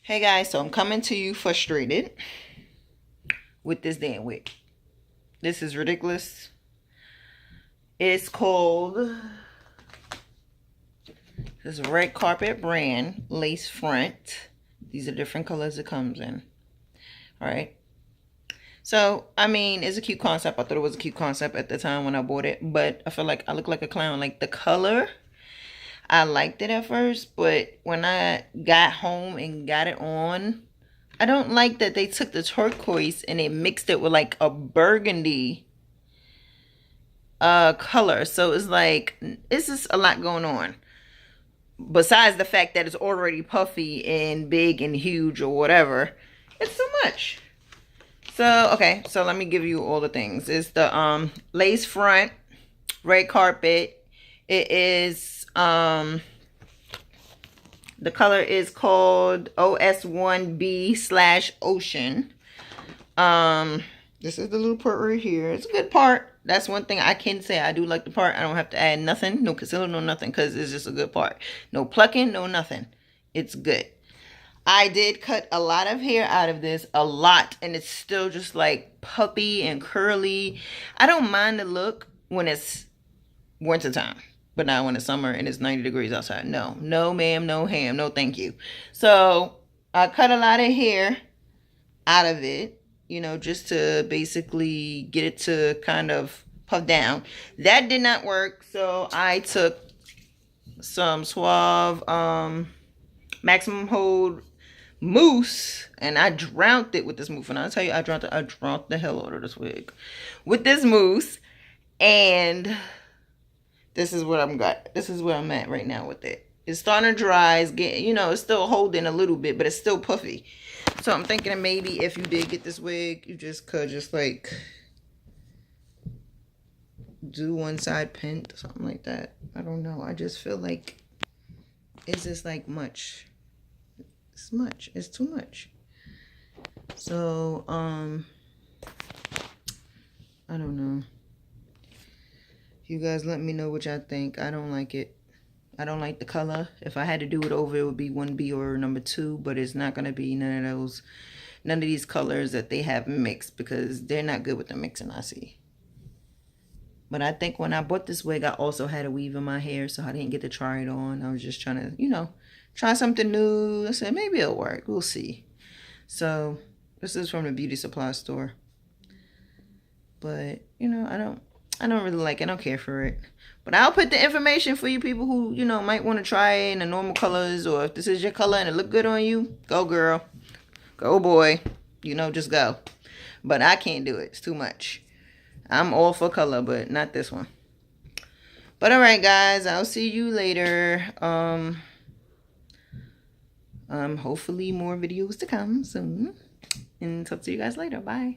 Hey guys, so I'm coming to you frustrated with this damn wig. This is ridiculous. It's called this Red Carpet brand lace front. These are different colors it comes in. Alright. So, I mean, it's a cute concept. I thought it was a cute concept at the time when I bought it. But I feel like I look like a clown. Like the color, I liked it at first. But when I got home and got it on, I don't like that they took the turquoise and they mixed it with like a burgundy color. So it's like, it's just a lot going on. Besides the fact that it's already puffy and big and huge or whatever, it's too much. So, okay, so let me give you all the things. It's the lace front, red carpet. It is, the color is called OS1B/Ocean. This is the little part right here. It's a good part. That's one thing I can say. I do like the part. I don't have to add nothing. No concealer, no nothing, because it's just a good part. No plucking, no nothing. It's good. I did cut a lot of hair out of this, a lot, and it's still just like puffy and curly. I don't mind the look when it's winter time, but not when it's summer and it's 90 degrees outside. No, no ma'am, no ham, no thank you. So I cut a lot of hair out of it, you know, just to basically get it to kind of puff down. That did not work, so I took some Suave maximum hold mousse and I drowned it with this mousse. And I'll tell you, I drowned the hell out of this wig with this mousse. And this is what I'm got. This is where I'm at right now with it. It's starting to dry. It's getting, you know, it's still holding a little bit, but it's still puffy. So I'm thinking that maybe if you did get this wig, you just could just like do one side pent or something like that. I don't know. I just feel like it's just like much. It's much. It's too much. So, I don't know. You guys let me know what y'all think. I don't like it. I don't like the color. If I had to do it over, it would be 1B or number 2, but it's not going to be none of these colors that they have mixed because they're not good with the mixing, I see. But I think when I bought this wig, I also had a weave in my hair, so I didn't get to try it on. I was just trying to, you know, try something new. I said, maybe it'll work. We'll see. So, this is from the beauty supply store. But, you know, I don't really like it. I don't care for it. But I'll put the information for you people who, you know, might want to try it in the normal colors. Or if this is your color and it look good on you, go girl. Go boy. You know, just go. But I can't do it. It's too much. I'm all for color, but not this one. But alright guys, I'll see you later. Hopefully more videos to come soon. And talk to you guys later. Bye.